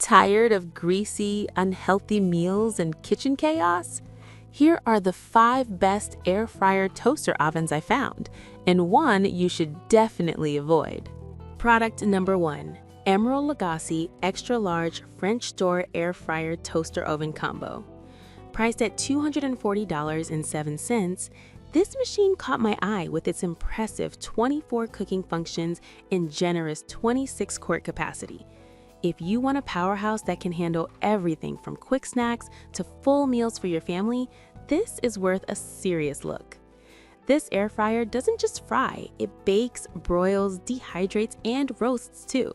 Tired of greasy, unhealthy meals and kitchen chaos? Here are the 5 best air fryer toaster ovens I found, and one you should definitely avoid. Product number 1. Emerald Legosi Extra Large French Door Air Fryer Toaster Oven Combo. Priced at $240.07, this machine caught my eye with its impressive 24 cooking functions and generous 26-quart capacity. If you want a powerhouse that can handle everything from quick snacks to full meals for your family, this is worth a serious look. This air fryer doesn't just fry, it bakes, broils, dehydrates, and roasts too.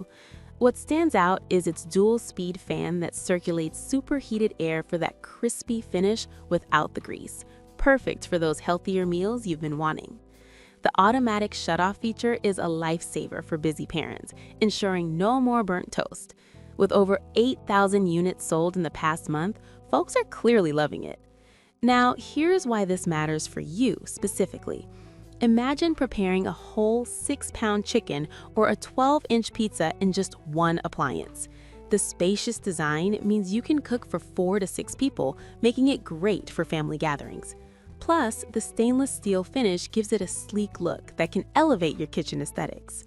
What stands out is its dual-speed fan that circulates superheated air for that crispy finish without the grease. Perfect for those healthier meals you've been wanting. The automatic shutoff feature is a lifesaver for busy parents, ensuring no more burnt toast. With over 8,000 units sold in the past month, folks are clearly loving it. Now, here's why this matters for you specifically. Imagine preparing a whole 6-pound chicken or a 12-inch pizza in just one appliance. The spacious design means you can cook for 4 to 6 people, making it great for family gatherings. Plus, the stainless steel finish gives it a sleek look that can elevate your kitchen aesthetics.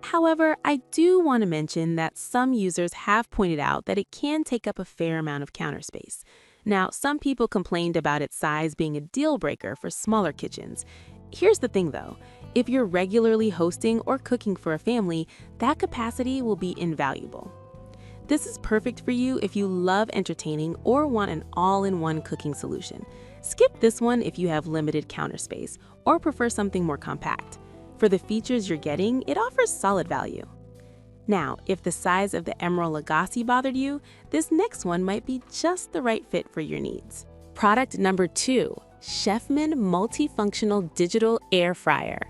However, I do want to mention that some users have pointed out that it can take up a fair amount of counter space. Now, some people complained about its size being a deal breaker for smaller kitchens. Here's the thing though, if you're regularly hosting or cooking for a family, that capacity will be invaluable. This is perfect for you if you love entertaining or want an all-in-one cooking solution. Skip this one if you have limited counter space or prefer something more compact. For the features you're getting, it offers solid value. Now, if the size of the Emerald Legosi bothered you, this next one might be just the right fit for your needs. Product number 2, Chefman Multifunctional Digital Air Fryer.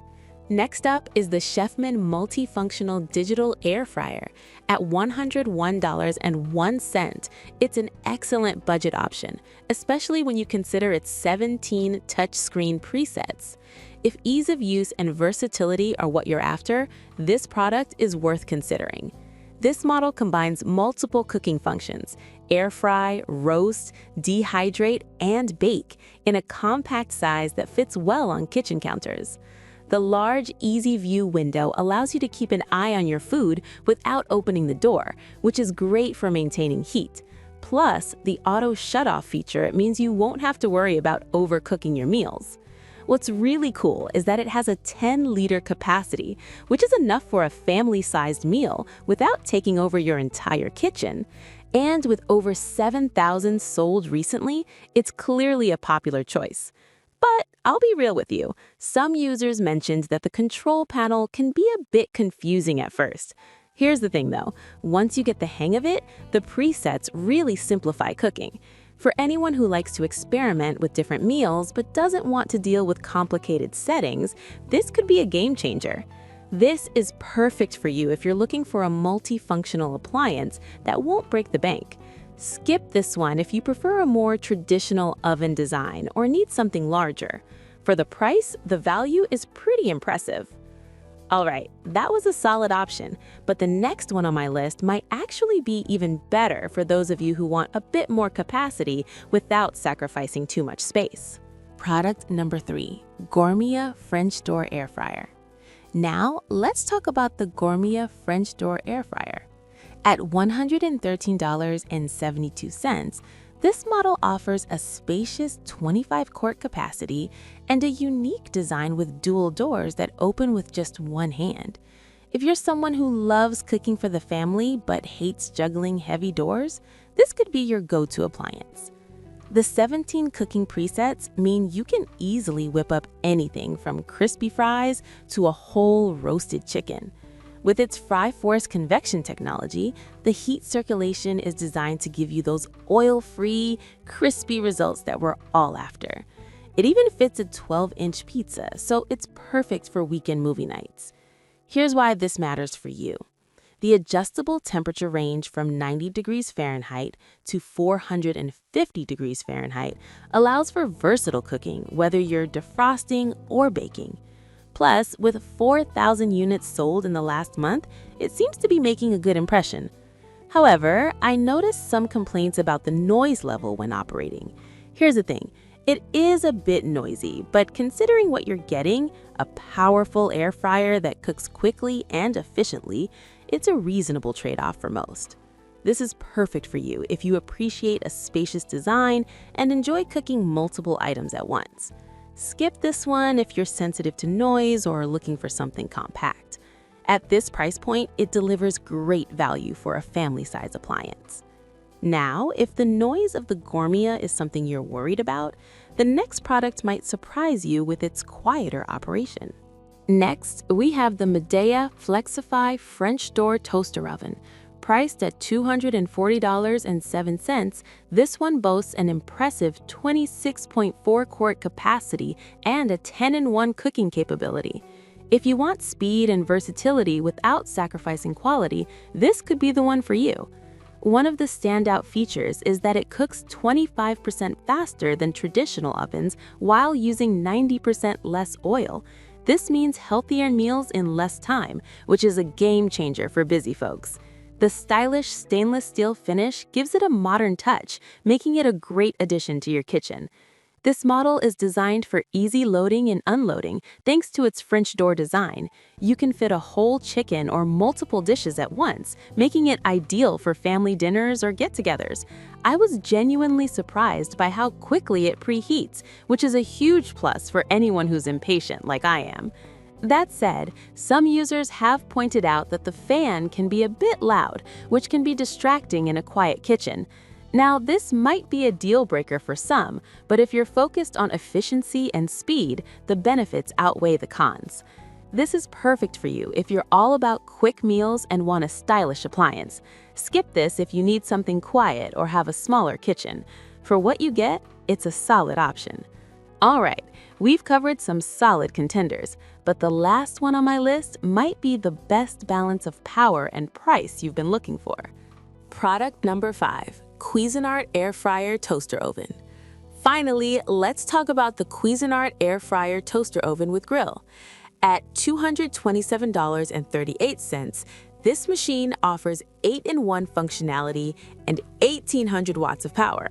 Next up is the Chefman Multifunctional Digital Air Fryer. At $101.01, it's an excellent budget option, especially when you consider its 17 touchscreen presets. If ease of use and versatility are what you're after, this product is worth considering. This model combines multiple cooking functions: air fry, roast, dehydrate, and bake in a compact size that fits well on kitchen counters. The large, easy view window allows you to keep an eye on your food without opening the door, which is great for maintaining heat. Plus, the auto shutoff feature means you won't have to worry about overcooking your meals. What's really cool is that it has a 10-liter capacity, which is enough for a family-sized meal without taking over your entire kitchen. And with over 7,000 sold recently, it's clearly a popular choice. But I'll be real with you, some users mentioned that the control panel can be a bit confusing at first. Here's the thing though, once you get the hang of it, the presets really simplify cooking. For anyone who likes to experiment with different meals but doesn't want to deal with complicated settings, this could be a game changer. This is perfect for you if you're looking for a multifunctional appliance that won't break the bank. Skip this one if you prefer a more traditional oven design or need something larger. For the price, the value is pretty impressive. Alright, that was a solid option, but the next one on my list might actually be even better for those of you who want a bit more capacity without sacrificing too much space. Product number 3, Gourmia French Door Air Fryer. Now, let's talk about the Gourmia French Door Air Fryer. At $113.72, this model offers a spacious 25-quart capacity and a unique design with dual doors that open with just one hand. If you're someone who loves cooking for the family but hates juggling heavy doors, this could be your go-to appliance. The 17 cooking presets mean you can easily whip up anything from crispy fries to a whole roasted chicken. With its Fry Force convection technology, the heat circulation is designed to give you those oil-free, crispy results that we're all after. It even fits a 12-inch pizza, so it's perfect for weekend movie nights. Here's why this matters for you. The adjustable temperature range from 90 degrees Fahrenheit to 450 degrees Fahrenheit allows for versatile cooking, whether you're defrosting or baking. Plus, with 4,000 units sold in the last month, it seems to be making a good impression. However, I noticed some complaints about the noise level when operating. Here's the thing, it is a bit noisy, but considering what you're getting, a powerful air fryer that cooks quickly and efficiently, it's a reasonable trade-off for most. This is perfect for you if you appreciate a spacious design and enjoy cooking multiple items at once. Skip this one if you're sensitive to noise or looking for something compact. At this price point, it delivers great value for a family-size appliance. Now, if the noise of the Gourmia is something you're worried about, the next product might surprise you with its quieter operation. Next, we have the Midea Flexify French door toaster oven. Priced at $240.07, this one boasts an impressive 26.4 quart capacity and a 10-in-1 cooking capability. If you want speed and versatility without sacrificing quality, this could be the one for you. One of the standout features is that it cooks 25% faster than traditional ovens while using 90% less oil. This means healthier meals in less time, which is a game changer for busy folks. The stylish stainless steel finish gives it a modern touch, making it a great addition to your kitchen. This model is designed for easy loading and unloading thanks to its French door design. You can fit a whole chicken or multiple dishes at once, making it ideal for family dinners or get-togethers. I was genuinely surprised by how quickly it preheats, which is a huge plus for anyone who's impatient like I am. That said, some users have pointed out that the fan can be a bit loud, which can be distracting in a quiet kitchen. Now, this might be a deal breaker for some, but if you're focused on efficiency and speed, the benefits outweigh the cons. This is perfect for you if you're all about quick meals and want a stylish appliance. Skip this if you need something quiet or have a smaller kitchen. For what you get, it's a solid option. All right, we've covered some solid contenders, but the last one on my list might be the best balance of power and price you've been looking for. Product number 5. Cuisinart Air Fryer Toaster Oven. Finally, let's talk about the Cuisinart Air Fryer Toaster Oven with Grill. At $227.38, this machine offers 8-in-1 functionality and 1,800 watts of power.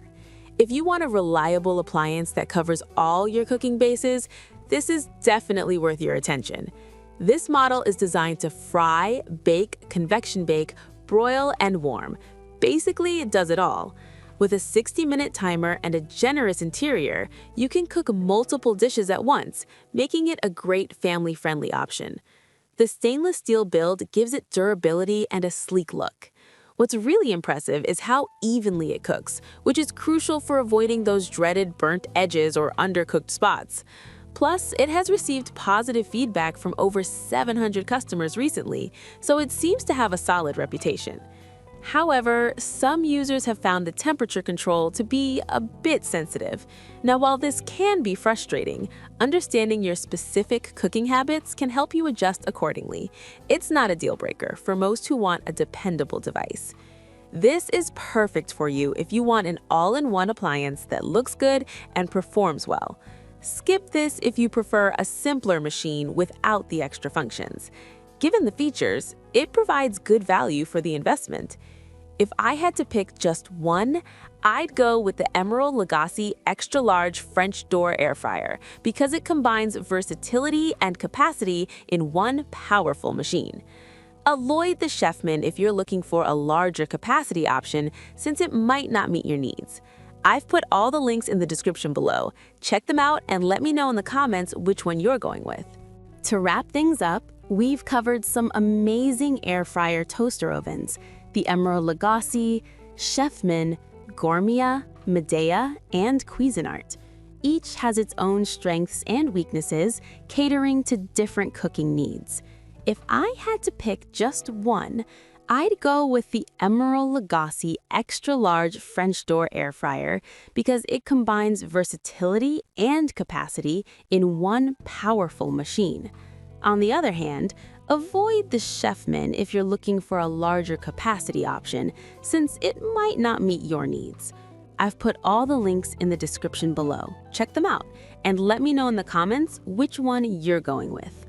If you want a reliable appliance that covers all your cooking bases, this is definitely worth your attention. This model is designed to fry, bake, convection bake, broil, and warm. Basically, it does it all. With a 60-minute timer and a generous interior, you can cook multiple dishes at once, making it a great family-friendly option. The stainless steel build gives it durability and a sleek look. What's really impressive is how evenly it cooks, which is crucial for avoiding those dreaded burnt edges or undercooked spots. Plus, it has received positive feedback from over 700 customers recently, so it seems to have a solid reputation. However, some users have found the temperature control to be a bit sensitive. Now, while this can be frustrating, understanding your specific cooking habits can help you adjust accordingly. It's not a deal breaker for most who want a dependable device. This is perfect for you if you want an all-in-one appliance that looks good and performs well. Skip this if you prefer a simpler machine without the extra functions. Given the features, it provides good value for the investment. If I had to pick just one, I'd go with the Emerald Legosi Extra Large French Door Air Fryer because it combines versatility and capacity in one powerful machine. Avoid the Chefman if you're looking for a larger capacity option since it might not meet your needs. I've put all the links in the description below. Check them out and let me know in the comments which one you're going with. To wrap things up, we've covered some amazing air fryer toaster ovens: the Emerald Legosi, Chefman, Gourmia, Midea, and Cuisinart. Each has its own strengths and weaknesses, catering to different cooking needs. If I had to pick just one, I'd go with the Emerald Legosi Extra Large French Door Air Fryer because it combines versatility and capacity in one powerful machine. On the other hand, avoid the Chefman if you're looking for a larger capacity option, since it might not meet your needs. I've put all the links in the description below. Check them out and let me know in the comments which one you're going with.